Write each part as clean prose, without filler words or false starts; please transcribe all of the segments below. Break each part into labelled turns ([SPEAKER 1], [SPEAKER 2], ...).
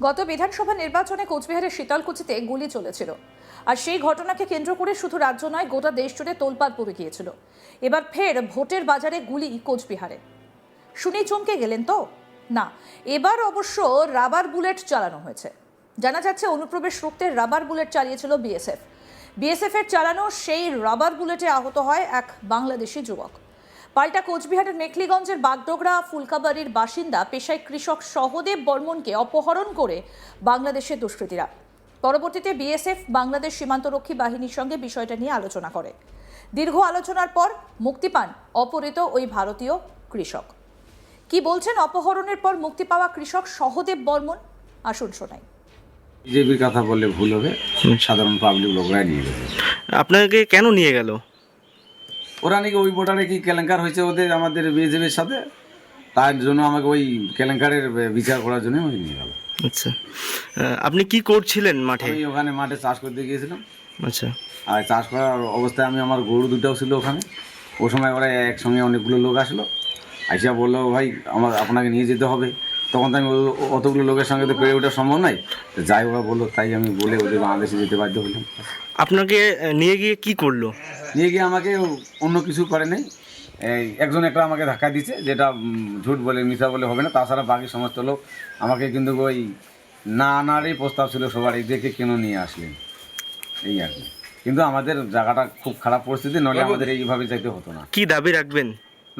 [SPEAKER 1] গত বিধানসভা নির্বাচনে কোচবিহারের শীতলকুচিতে গুলি চলেছিল, আর সেই ঘটনাকে কেন্দ্র করে শুধু রাজ্য নয় গোটা দেশ জুড়ে তোলপাড় পড়ে গিয়েছিল। এবার ফের ভোটের বাজারে গুলি কোচবিহারে। শুনেই চমকে গেলেন তো? না, এবার অবশ্য রাবার বুলেট চালানো হয়েছে। জানা যাচ্ছে অনুপ্রবেশ রুখতে রাবার বুলেট চালিয়েছিল বিএসএফ এর চালানো সেই রাবার বুলেটে আহত হয় এক বাংলাদেশি যুবক। পাল্টা কোচবিহারের মেখলিগঞ্জের বাগডোগরা ফুলকাবাড়ির বাসিন্দা পেশায় কৃষক সহদেব বর্মনকে অপহরণ করে বাংলাদেশের দুষ্কৃতীরা। পরবর্তীতে বিএসএফ বাংলাদেশ সীমান্তরক্ষী বাহিনীর সঙ্গে বিষয়টা নিয়ে আলোচনা করে। দীর্ঘ আলোচনার পর মুক্তি পান অপহৃত ওই ভারতীয় কৃষক। কি বলছেন অপহরণের পর মুক্তি পাওয়া কৃষক সহদেব বর্মন, আসুন শোনাই।
[SPEAKER 2] বিজেপির কথা বললে ভুল হবে, সাধারণ পাবলিক লোকরাই নিয়ে গেছে।
[SPEAKER 3] আপনাকে কেন নিয়ে গেল?
[SPEAKER 2] ওরা নাকি ওই ভোটারে কি কেলেঙ্কার হয়েছে ওদের আমাদের বিজেপির সাথে, তার জন্য আমাকে ওই কেলেঙ্কারের বিচার করার জন্য আমাকে নিয়ে গেল।
[SPEAKER 3] আচ্ছা, আপনি কি করছিলেন মাঠে?
[SPEAKER 2] আমি ওখানে মাঠে চাষ করতে গিয়েছিলাম।
[SPEAKER 3] আচ্ছা,
[SPEAKER 2] আর চাষ করার অবস্থায় আমার গরু দুটাও ছিল ওখানে। ওই সময় ওরা একসঙ্গে অনেকগুলো লোক আসলো, আইসা বললো ভাই আপনাকে নিয়ে যেতে হবে। তখন তো আমি অতগুলো লোকের সঙ্গে তো পেরে ওঠা সম্ভব নয়, যাই ওরা বললো তাই আমি বলে ওদের বাংলাদেশে যেতে বাধ্য হলাম।
[SPEAKER 3] আপনাকে নিয়ে গিয়ে কি করলো?
[SPEAKER 2] নিয়ে গিয়ে আমাকে অন্য কিছু করে নেই, একজন একটা আমাকে ধাক্কা দিচ্ছে, যেটা ঝুট বলে মিথ্যা বলে হবে না। তাছাড়া বাকি সমস্ত লোক আমাকে কিন্তু ওই না আনারই প্রস্তাব ছিল সবার, এই দেখে কেন নিয়ে আসলেন এই আর কি। কিন্তু আমাদের জায়গাটা খুব খারাপ পরিস্থিতি, নইলে আমাদের এইভাবে যাইতে হতো না।
[SPEAKER 3] কি দাবি রাখবেন?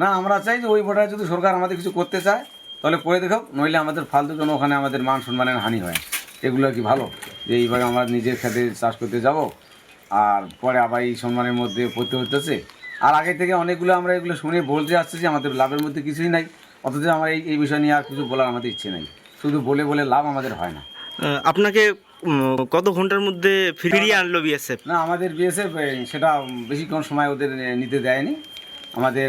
[SPEAKER 2] না, আমরা চাই যে ওই ভোটার যদি সরকার আমাদের কিছু করতে চায় তাহলে করে দেখাও, নইলে আমাদের ফালতু জন্য ওখানে আমাদের মান সম্মানের হানি হয়। এগুলো কি ভালো যে এইভাবে আমরা নিজের খেতে চাষ করতে যাব আর পরে আবার এই সম্মানের মধ্যে পড়তে হতেছে। আর আগে থেকে অনেকগুলো আমরা এগুলো শুনে বলতে আসছি যে আমাদের লাভের মধ্যে কিছুই নাই, অথচ আমার এই বিষয় নিয়ে আর কিছু বলার আমাদের ইচ্ছে নাই। শুধু বলে বলে লাভ আমাদের হয় না।
[SPEAKER 3] আপনাকে কত ঘন্টার মধ্যে ফিরিয়ে আনলো বিএসএফ?
[SPEAKER 2] না, আমাদের বিএসএফ সেটা বেশিক্ষণ সময় ওদের নিতে দেয়নি। আমাদের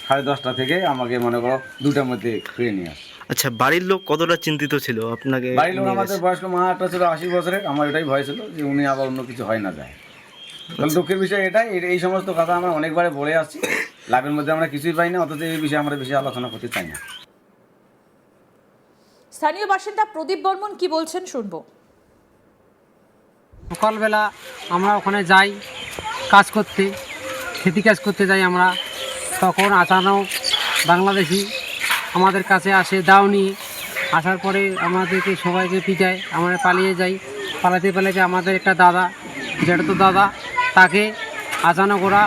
[SPEAKER 2] 10:30 থেকে আমাকে মনে করো 2টার মধ্যে ফিরে নিয়ে আসে।
[SPEAKER 3] আচ্ছা, বাড়ির লোক কতটা চিন্তিত ছিল আপনাকে?
[SPEAKER 2] বাড়ির লোক আমাদের বয়স্ক মা একটা ছিল 80 বছরের, আমার এটাই ভয় ছিল যে উনি আবার অন্য কিছু হয় না যায়। তাহলে দুঃখের বিষয় এটাই, এই সমস্ত কথা আমরা অনেকবারে বলে আসছি, লাভের মধ্যে আমরা কিছুই পাই না, অথচ এই বিষয়ে আমরা বেশি আলোচনা করতে চাই না।
[SPEAKER 1] স্থানীয় বাসিন্দা প্রদীপ বর্মন কি বলছেন শুনবো।
[SPEAKER 4] সকালবেলা আমরা ওখানে যাই কাজ করতে, খেতি কাজ করতে যাই আমরা, তখন আচানক বাংলাদেশি আমাদের কাছে আসে দাও নিয়ে। আসার পরে আমাদেরকে সবাইকে পিটায়, আমরা পালিয়ে যাই। পালাতে পালাতে আমাদের একটা দাদা, যেটা তো দাদা, তাকে আচানক ওরা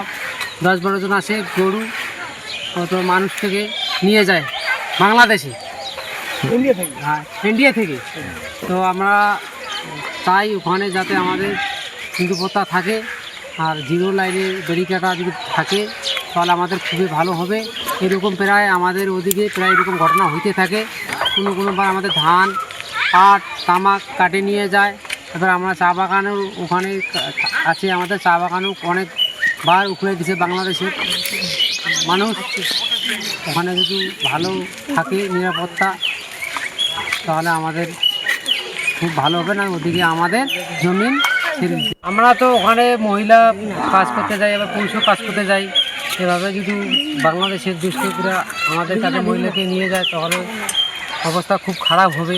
[SPEAKER 4] 10-12 জন আসে গরু তো মানুষ থেকে নিয়ে যায় বাংলাদেশে, ইন্ডিয়া থেকে। তো আমরা তাই ওখানে যাতে আমাদের নিরাপত্তা থাকে আর জিরো লাইনে ব্যারিকেড যদি থাকে তাহলে আমাদের খুবই ভালো হবে। এরকম প্রায় আমাদের ওদিকে প্রায় এরকম ঘটনা হইতে থাকে। কোনোবার আমাদের ধান, পাট, তামাক কাটে নিয়ে যায়। এবার আমরা চা বাগানের ওখানে আছে, আমাদের চা বাগানও অনেকবার উখড়ে দিছে বাংলাদেশের মানুষ। ওখানে যদি ভালো থাকে নিরাপত্তা তাহলে আমাদের খুব ভালো হবে। না ওদিকে আমাদের জমিন ছেড়ে দিতে, আমরা তো ওখানে মহিলা কাজ করতে যাই, আবার পুরুষও কাজ করতে যাই। এভাবে যদি বাংলাদেশের দুষ্কৃতীরা আমাদের কাছে মহিলাকে নিয়ে যায় তাহলে অবস্থা খুব খারাপ হবে।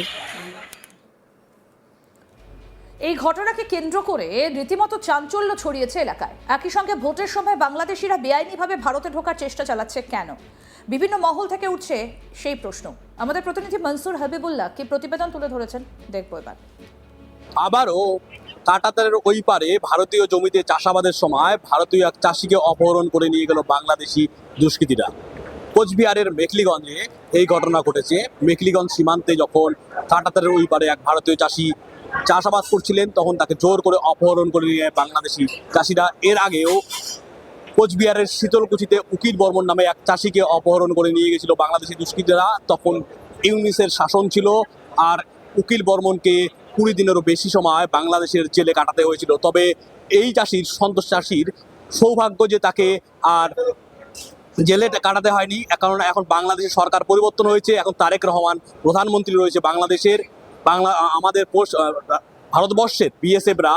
[SPEAKER 1] এই ঘটনাকে কেন্দ্র করে রীতিমতো চাঞ্চল্য ছড়িয়েছে এলাকায়। একই সঙ্গে ভোটের সময় বাংলাদেশিরা বেআইনিভাবে ভারতে ঢোকার চেষ্টা চালাচ্ছে কেন? বিভিন্ন মহল থেকে উঠছে সেই প্রশ্ন। আমাদের প্রতিনিধি মনসুর হাবিবুল্লাহ কি প্রতিবেদন তুলে ধরেছেন, দেখবো এবার।
[SPEAKER 5] আবারও কাঁটাতারের ওই পারে ভারতীয় জমিতে চাষাবাদের সময় ভারতীয় এক চাষিকে অপহরণ করে নিয়ে গেল বাংলাদেশি দুষ্কৃতীরা। কোচবিহারের মেখলিগঞ্জে এই ঘটনা ঘটেছে। মেখলিগঞ্জ সীমান্তে যখন কাঁটাতারের ওই পারে এক ভারতীয় চাষি চাষাবাদ করছিলেন তখন তাকে জোর করে অপহরণ করে নিয়ে যায় বাংলাদেশি চাষিরা। এর আগেও কোচবিহারের শীতলকুচিতে উকিল বর্মন নামে এক চাষিকে অপহরণ করে নিয়ে গেছিল বাংলাদেশি দুষ্কৃতীরা। তখন ইউনিসের শাসন ছিল, আর উকিল বর্মনকে 20 দিনেরও বেশি সময় বাংলাদেশের জেলে কাটাতে হয়েছিল। তবে এই চাষির, সন্তোষ চাষির সৌভাগ্য যে তাকে আর জেলে কাটাতে হয়নি, কারণ এখন বাংলাদেশের সরকার পরিবর্তন হয়েছে। এখন তারেক রহমান প্রধানমন্ত্রী রয়েছে বাংলাদেশের। আমাদের ভারতবর্ষের বিএসএফরা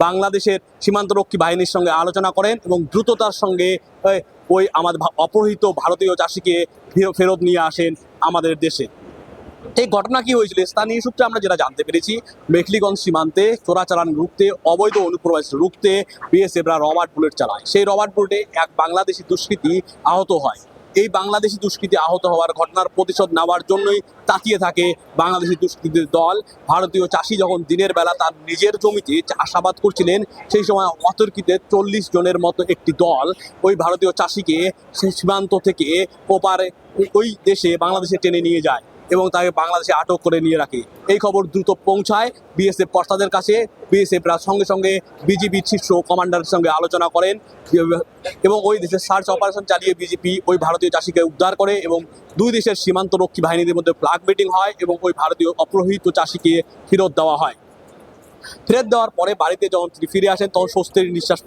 [SPEAKER 5] বাংলাদেশের সীমান্তরক্ষী বাহিনীর সঙ্গে আলোচনা করেন এবং দ্রুততার সঙ্গে ওই আমাদের অপহৃত ভারতীয় চাষিকে ফেরত নিয়ে আসেন আমাদের দেশে। এই ঘটনা কি হয়েছিল স্থানীয় সূত্রে আমরা যেটা জানতে পেরেছি, মেখলিগঞ্জ সীমান্তে চোরাচালান রুখতে, অবৈধ অনুপ্রবেশ রুখতে বিএসএফরা রবার্ট বুলেট চালায়। সেই রবার্ট বুলেটে এক বাংলাদেশি দুষ্কৃতী আহত হয়। এই বাংলাদেশি দুষ্কৃতী আহত হওয়ার ঘটনার প্রতিশোধ নেওয়ার জন্যই তাকিয়ে থাকে বাংলাদেশি দুষ্কৃতীর দল। ভারতীয় চাষি যখন দিনের বেলা তার নিজের জমিতে চাষাবাদ করছিলেন, সেই সময় অতর্কিতে 40 জনের মতো একটি দল ওই ভারতীয় চাষিকে সেই সীমান্ত থেকে ওপারে ওই দেশে বাংলাদেশে টেনে নিয়ে যায় এবং তাকে বাংলাদেশে আটক করে নিয়ে রাখে। এই খবর দ্রুত পৌঁছায় বিএসএফ কর্তাদের কাছে। বিএসএফরা সঙ্গে সঙ্গে বিজিবির শীর্ষ কমান্ডারের সঙ্গে আলোচনা করেন এবং ওই দেশের সার্চ অপারেশন চালিয়ে বিজেপি ওই ভারতীয় চাষিকে উদ্ধার করে এবং দুই দেশের সীমান্তরক্ষী বাহিনীদের মধ্যে ফ্ল্যাগ মিটিং হয় এবং ওই ভারতীয় অপহৃত চাষিকে ফেরত দেওয়া হয়। ফেরত দেওয়ার পরে বাড়িতে যখন তিনি ফিরে আসেন তখন স্বস্তির নিঃশ্বাস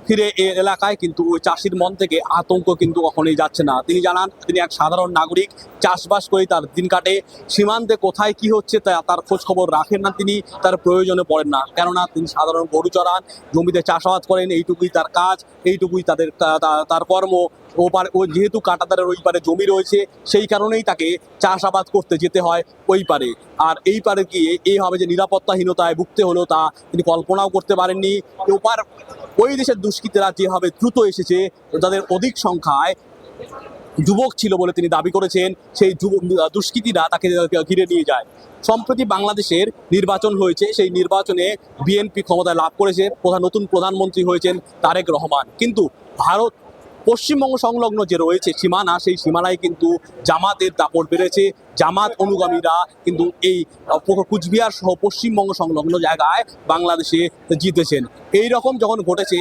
[SPEAKER 5] ফিরে এই এলাকায়, কিন্তু ওই চাষির মন থেকে আতঙ্ক কিন্তু কখনোই যাচ্ছে না। তিনি জানান তিনি এক সাধারণ নাগরিক, চাষবাস করে তার দিন কাটে। সীমান্তে কোথায় কি হচ্ছে তার খোঁজ খবর রাখেন না, তিনি তার প্রয়োজনে পড়েন না, কেননা তিনি সাধারণ গরু চড়ান, জমিতে চাষাবাদ করেন, এইটুকুই তার কাজ, এইটুকুই তার কর্ম। ও যেহেতু কাঁটাতারের ওই পারে জমি রয়েছে, সেই কারণেই তাকে চাষাবাদ করতে যেতে হয় ওই পারে। আর এই পারে গিয়ে এইভাবে যে নিরাপত্তাহীনতায় ভুগতে হলো তা তিনি কল্পনাও করতে পারেননি। ওপার ওই দেশের দুষ্কৃতীরা যেভাবে দ্রুত এসেছে, তাদের অধিক সংখ্যায় যুবক ছিল বলে তিনি দাবি করেছেন, সেই দুষ্কৃতীরা তাকে ঘিরে নিয়ে যায়। সম্প্রতি বাংলাদেশের নির্বাচন হয়েছে, সেই নির্বাচনে বিএনপি ক্ষমতায় লাভ করেছে, নতুন প্রধানমন্ত্রী হয়েছেন তারেক রহমান। কিন্তু ভারত পশ্চিমবঙ্গ সংলগ্ন যে রয়েছে সীমানা, সেই সীমানায় কিন্তু জামাতের দাপট বেড়েছে। জামাত অনুগামীরা কিন্তু এই কুচবিহার সহ পশ্চিমবঙ্গ সংলগ্ন জায়গায় বাংলাদেশে জিতেছেন। এই রকম যখন ঘটেছে,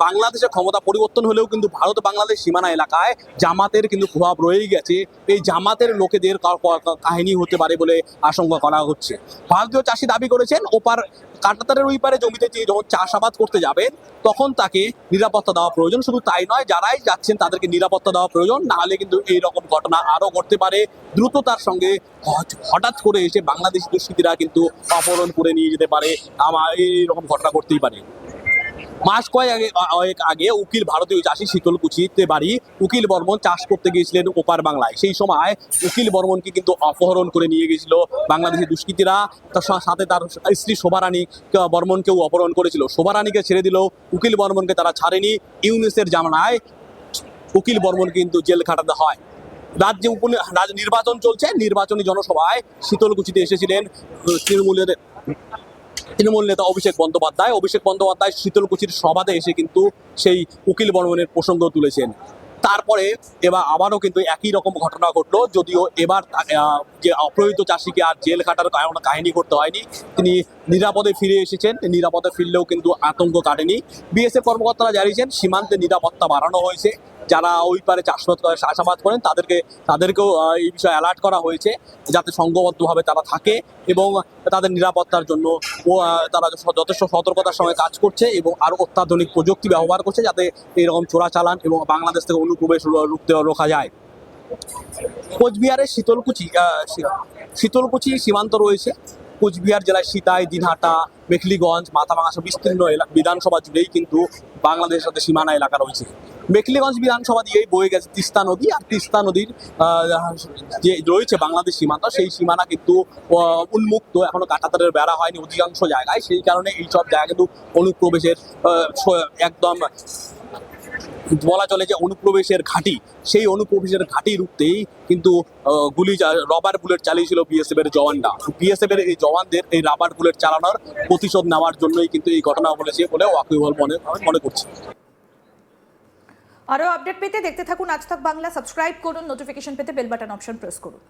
[SPEAKER 5] বাংলাদেশের ক্ষমতা পরিবর্তন হলেও কিন্তু ভারত বাংলাদেশ সীমানা এলাকায় জামাতের কিন্তু প্রভাব রয়েই গেছে। এই জামাতের লোকেদের কাহিনী হতে পারে বলে আশঙ্কা করা হচ্ছে। ভারতীয় চাষি দাবি করেছেন ওপার কাঁটাতারের ওই পারে জমিতে যখন চাষাবাদ করতে যাবেন তখন তাকে নিরাপত্তা দেওয়া প্রয়োজন। শুধু তাই নয়, যারাই যাচ্ছেন তাদেরকে নিরাপত্তা দেওয়া প্রয়োজন, নাহলে কিন্তু এইরকম ঘটনা আরও ঘটতে পারে। দ্রুততার সঙ্গে হঠাৎ করে এসে বাংলাদেশি দুষ্কৃতীরা কিন্তু অপহরণ করে নিয়ে যেতে পারে, এইরকম ঘটনা ঘটতেই পারে। মাস কয়েক আগে উকিল ভারতীয় চাষি শীতলকুচিতে বাড়ি উকিল বর্মন চাষ করতে গিয়েছিলেন ওপার বাংলায়। সেই সময় উকিল বর্মনকে কিন্তু অপহরণ করে নিয়ে গেছিল বাংলাদেশি দুষ্কৃতীরা। তার সাথে তার স্ত্রী শোভারানী বর্মনকেও অপহরণ করেছিল। শোভারানীকে ছেড়ে দিল, উকিল বর্মনকে তারা ছাড়েনি। ইউনিসের জামানায় উকিল বর্মনকে কিন্তু জেল খাটাতে হয়। রাজ্যে নির্বাচন চলছে, নির্বাচনী জনসভায় শীতলকুচিতে এসেছিলেন তৃণমূল নেতা অভিষেক বন্দ্যোপাধ্যায় শীতলকুচির সভাতে এসে কিন্তু সেই উকিল বর্মনের প্রসঙ্গ তুলেছেন। তারপরে এবার আবারও কিন্তু একই রকম ঘটনা ঘটলো, যদিও এবার যে অপহৃত চাষিকে আর জেল খাটার কাহিনী করতে হয়নি, তিনি নিরাপদে ফিরে এসেছেন। নিরাপদে ফিরলেও কিন্তু আতঙ্ক কাটেনি। বিএসএফ কর্মকর্তারা জানিয়েছেন সীমান্তে নিরাপত্তা বাড়ানো হয়েছে। যারা ওই পারে চাষাবাদ করেন তাদেরকেও এই বিষয়ে অ্যালার্ট করা হয়েছে, যাতে সংঘবদ্ধভাবে তারা থাকে এবং তাদের নিরাপত্তার জন্য তারা যথেষ্ট সতর্কতার সঙ্গে কাজ করছে এবং আরও অত্যাধুনিক প্রযুক্তি ব্যবহার করছে, যাতে এইরকম চোরাচালান এবং বাংলাদেশ থেকে অনুপ্রবেশ রোখা যায়। কোচবিহারের শীতলকুচি সীমান্ত রয়েছে। কোচবিহার জেলায় সিতাই, দিনহাটা, মেখলিগঞ্জ, মাথাভাঙা বিস্তীর্ণ বিধানসভা জুড়েই কিন্তু বাংলাদেশের সাথে সীমানা এলাকা রয়েছে। মেখলিগঞ্জ বিধানসভা দিয়েই বয়ে গেছে তিস্তা নদী, আর তিস্তা নদীর যে রয়েছে বাংলাদেশ সীমান্ত, সেই সীমানা কিন্তু উন্মুক্ত, এখনো কাঁটাতারের বেড়া হয়নি অধিকাংশ জায়গায়। সেই কারণে এইসব জায়গা কিন্তু অনুপ্রবেশের একদম বলা চলে যে অনুপ্রবেশের ঘাঁটি, সেই অনুপ্রবেশের ঘাঁটি রুখতেই কিন্তু রাবার বুলেট চালিয়েছিল বিএসএফ এর জওয়ানরা। বিএসএফ এর এই জওয়ানদের এই রাবার বুলেট চালানোর প্রতিশোধ নেওয়ার জন্যই কিন্তু এই ঘটনা বলেছে বলে ওয়াকিবহাল মনে করছে।
[SPEAKER 1] আরও আপডেট পেতে দেখতে থাকুন আজ তাক বাংলা, সাবস্ক্রাইব করুন, নোটিফিকেশন পেতে বেল বাটন অপশন প্রেস করুন।